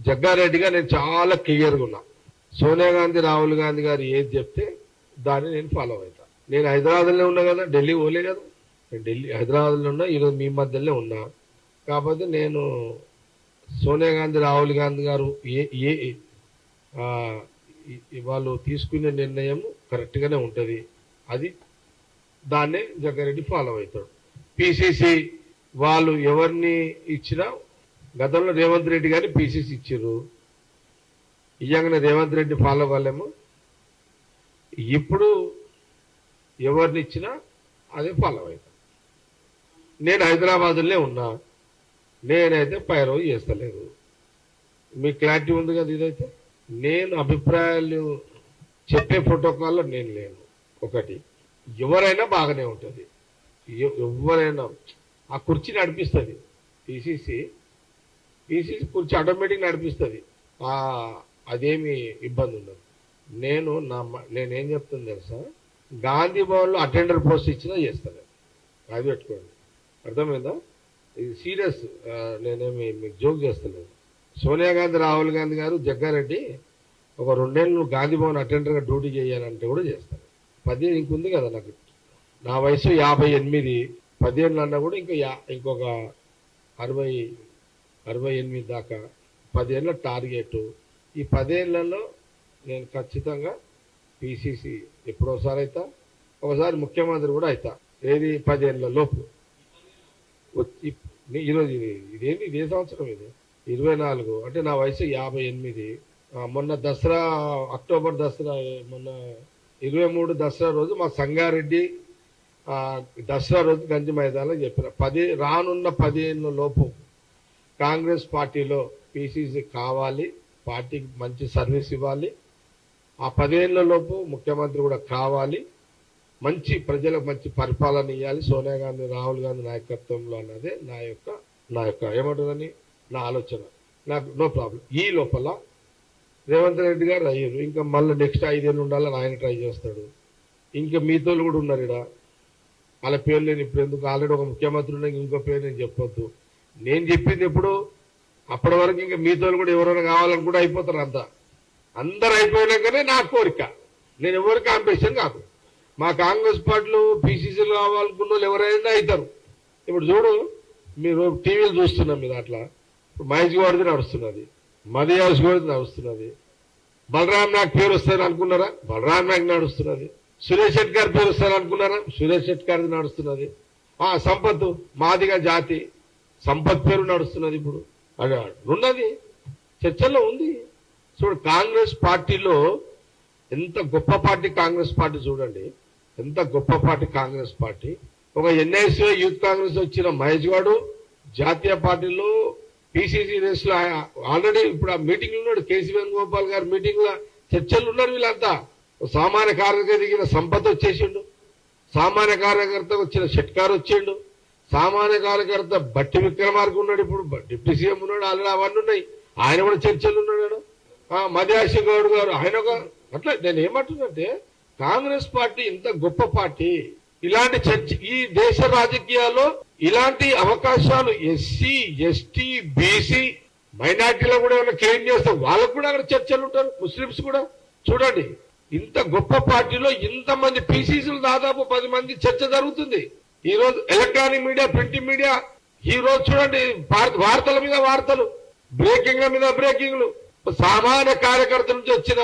జగ్గారెడ్డిగా నేను చాలా క్లియర్గా ఉన్నా. సోనియా గాంధీ రాహుల్ గాంధీ గారు ఏది చెప్తే దాన్ని నేను ఫాలో అవుతా. నేను హైదరాబాద్లో ఉన్నా కదా, ఢిల్లీ పోలే కదా. నేను హైదరాబాద్లో ఉన్నా, ఈరోజు మీ మధ్యలో ఉన్నా. కాకపోతే నేను సోనియా గాంధీ రాహుల్ గాంధీ గారు వాళ్ళు తీసుకునే నిర్ణయం కరెక్ట్గానే ఉంటుంది. అది దాన్నే జగ్గారెడ్డి ఫాలో అవుతాడు. పిసిసి వాళ్ళు ఎవరిని ఇచ్చినా, గతంలో రేవంత్ రెడ్డి గారిని పిసిసి ఇచ్చారు, ఇయ్యంగానే రేవంత్ రెడ్డి ఫాలో అవ్వలేము. ఇప్పుడు ఎవరిని ఇచ్చినా అదే ఫాలో అవుతాం. నేను హైదరాబాద్లో ఉన్నా, నేనైతే పైరవ్ చేస్తలేదు. మీకు క్లారిటీ ఉంది కదా. ఇదైతే నేను అభిప్రాయాలు చెప్పే ప్రోటోకాల్లో నేను లేను. ఒకటి, ఎవరైనా బాగానే ఉంటుంది, ఎవరైనా ఆ కుర్చీ నడిపిస్తుంది. పిసిసి కుర్చీ ఆటోమేటిక్ నడిపిస్తుంది, అదేమి ఇబ్బంది ఉండదు. నేనేం చెప్తుంది తెలుసా, గాంధీ భవన్లో అటెండర్ పోస్ట్ ఇచ్చినా చేస్తాను. అది పెట్టుకోండి, అర్థమైందా? ఇది సీరియస్, నేనేమి మీకు జోక్ చేస్తలేదు. సోనియా గాంధీ రాహుల్ గాంధీ గారు జగ్గారెడ్డి ఒక 2 నెలలు గాంధీ భవన్ అటెండర్గా డ్యూటీ చేయాలంటే కూడా చేస్తాను. 10 ఇంకుంది కదా నాకు, నా వయసు 58, 10 ఏళ్ళు అన్నా కూడా ఇంకొక 68 దాకా 10 ఏళ్ళ టార్గెట్. ఈ 10 ఏళ్లలో నేను ఖచ్చితంగా పిసిసి ఎప్పుడోసారి అవుతా, ఒకసారి ముఖ్యమంత్రి కూడా అవుతా. ఏది 10 ఏళ్ళ లోపు. ఈరోజు ఇదేంటి, ఇదే సంవత్సరం ఇది 24, అంటే నా వయసు 58. మొన్న దసరా, అక్టోబర్ దసరా, మొన్న 23 దసరా రోజు మా సంగారెడ్డి దసరా రోజు గంజి మైదానంలో చెప్పిన, రానున్న 10 ఏళ్ళ లోపు కాంగ్రెస్ పార్టీలో పిసిసి కావాలి, పార్టీకి మంచి సర్వీస్ ఇవ్వాలి, ఆ 10 ఏళ్ళ లోపు ముఖ్యమంత్రి కూడా కావాలి, మంచి ప్రజలకు మంచి పరిపాలన ఇవ్వాలి సోనియా గాంధీ రాహుల్ గాంధీ నాయకత్వంలో అన్నదే నా యొక్క ఏమంటుందని నా ఆలోచన. నాకు నో ప్రాబ్లం. ఈ లోపల రేవంత్ రెడ్డి గారు అయ్యారు, ఇంకా మళ్ళీ నెక్స్ట్ 5 ఏళ్ళు ఉండాలని ఆయన ట్రై చేస్తాడు. ఇంకా మీతో కూడా ఉన్నారు ఇక్కడ, వాళ్ళ పేరు నేను ఇప్పుడు ఎందుకు, ఆల్రెడీ ఒక ముఖ్యమంత్రి ఉన్న ఇంకో పేరు నేను చెప్పొద్దు. నేను చెప్పింది ఎప్పుడు, అప్పటి వరకు ఇంకా మీతో కూడా ఎవరైనా కావాలని కూడా అయిపోతారు. అందరు అయిపోయినాకనే నా కోరిక. నేను ఎవరికి కాంపిటీషన్ కాదు. మా కాంగ్రెస్ పార్టీలో పిసిసిలు కావాలనుకున్న వాళ్ళు ఎవరైనా అవుతారు. ఇప్పుడు చూడు, మీరు టీవీలు చూస్తున్నాం, మీరు అట్లా మహేష్ గౌడ్ది నడుస్తున్నది, మదియాస్ గౌడ్ది నడుస్తున్నది, బలరాం నాయక్ పేరు వస్తుంది అనుకున్నారా, బలరాం నాయక్ నడుస్తున్నది. సురేష్ శెట్టి గారి పేరు వస్తుంది అనుకున్నారా, సురేష్ శెట్టి గారిది నడుస్తున్నది. సంపత్ మాదిగా జాతి సంపత్ పేరు నడుస్తున్నది. ఇప్పుడు అది ఉన్నది, చర్చల్లో ఉంది. చూడు, కాంగ్రెస్ పార్టీలో ఎంత గొప్ప పార్టీ కాంగ్రెస్ పార్టీ, చూడండి ఎంత గొప్ప పార్టీ కాంగ్రెస్ పార్టీ. ఒక ఎన్ఐసి యూత్ కాంగ్రెస్ వచ్చిన మహేష్ గౌడ్ జాతీయ పార్టీలో పిసిసి రేస్ లో ఆల్రెడీ ఇప్పుడు ఆ మీటింగ్ ఉన్నాడు. కేసీ వేణుగోపాల్ గారి మీటింగ్ లో చర్చలు ఉన్నారు. వీళ్ళంతా సామాన్య కార్యకర్త దిగిన సంపత్ వచ్చేసిండు, సామాన్య కార్యకర్త వచ్చిన షెట్కార్ వచ్చిండు, సామాన్య కార్యకర్త బట్టి విక్రమార్క ఉన్నాడు, ఇప్పుడు డిప్యూటీ సీఎం ఉన్నాడు, ఆల్రెడీ అవన్నీ ఉన్నాయి. ఆయన కూడా చర్చలు ఉన్నాడు. మధ్యాశ గౌడ్ గారు ఆయన ఒక, అట్లా నేను ఏమంటున్నంటే కాంగ్రెస్ పార్టీ ఇంత గొప్ప పార్టీ. ఇలాంటి చర్చ ఈ దేశ రాజకీయాల్లో ఇలాంటి అవకాశాలు ఎస్సీ ఎస్టీ బీసీ మైనార్టీలో కూడా ఏమైనా క్లెయిమ్ చేస్తే వాళ్ళకు కూడా అక్కడ చర్చలు ఉంటారు. ముస్లింస్ కూడా చూడండి, ఇంత గొప్ప పార్టీలో ఇంతమంది పిసిసిలు దాదాపు 10 మంది చర్చ జరుగుతుంది. ఈ రోజు ఎలక్ట్రానిక్ మీడియా, ప్రింటింగ్ మీడియా, ఈ రోజు చూడండి వార్తల మీద వార్తలు, బ్రేకింగ్ల మీద బ్రేకింగ్లు. సామాన్య కార్యకర్త నుంచి వచ్చిన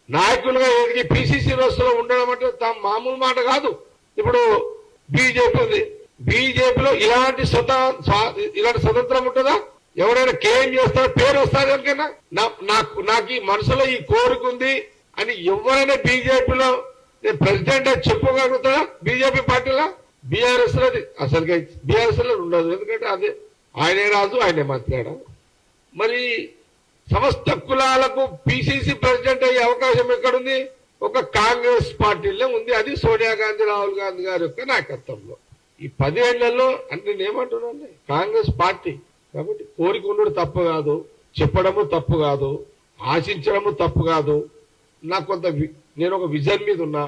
నాయకులుగా ఎదిగి పిసిసి వ్యవస్థలో ఉండడం అంటే మామూలు మాట కాదు. ఇప్పుడు బీజేపీ ఉంది, బీజేపీలో ఇలాంటి స్వతంత్రం ఉంటుందా? ఎవరైనా క్లెయిమ్ చేస్తారో పేరు వస్తారు ఎవరికైనా, నాకు ఈ మనసులో ఈ కోరిక ఉంది అని ఎవరైనా బీజేపీలో నేను ప్రెసిడెంట్ అని చెప్పుకోగలుగుతారా? బీజేపీ పార్టీలో బీఆర్ఎస్ లో అసలు బీఆర్ఎస్ లో ఉండదు. ఎందుకంటే అదే ఆయనే రాజు, ఆయనే మంత్రి. మరి సమస్త కులాలకు పిసిసి ప్రెసిడెంట్ అయ్యే అవకాశం ఎక్కడుంది? ఒక కాంగ్రెస్ పార్టీలో ఉంది. అది సోనియా గాంధీ రాహుల్ గాంధీ గారి యొక్క నాయకత్వంలో. ఈ 10 ఏళ్లలో అంటే నేను ఏమంటున్నాను, కాంగ్రెస్ పార్టీ కాబట్టి కోరిక ఉండడం తప్పు కాదు, చెప్పడము తప్పు కాదు, ఆశించడము తప్పు కాదు. నేను ఒక విజన్ మీద ఉన్నా.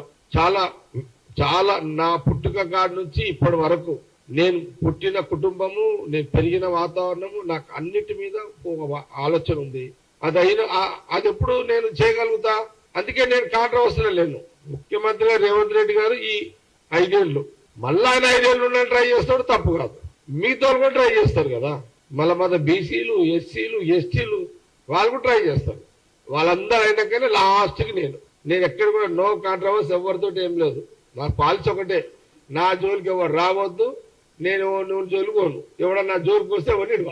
చాలా నా పుట్టుక కాడి నుంచి ఇప్పటి వరకు నేను పుట్టిన కుటుంబము, నేను పెరిగిన వాతావరణము, నాకు అన్నిటి మీద ఒక ఆలోచన ఉంది. అది ఎప్పుడు నేను చేయగలుగుతా. అందుకే నేను కాంట్రవర్సీలో లేను. ముఖ్యమంత్రిగా రేవంత్ రెడ్డి గారు ఈ 5 ఏళ్ళు మళ్ళా ఆయన 5 ఏళ్ళు ఉండని ట్రై చేస్తాడు, తప్పు కాదు. మీతో కూడా ట్రై చేస్తారు కదా, మళ్ళీ మన బీసీలు, ఎస్సీలు, ఎస్టీలు వాళ్ళు కూడా ట్రై చేస్తారు. వాళ్ళందరూ అయినాకనే లాస్ట్కి నేను ఎక్కడ కూడా నో కాంట్రవర్సీ, ఎవరితో ఏం లేదు. నా పాలసీ ఒకటే, నా జోలికి ఎవరు రావద్దు, నేను నువ్వు జోలికి పోను. ఎవడన్నా జోలికి వస్తే ఎవరిని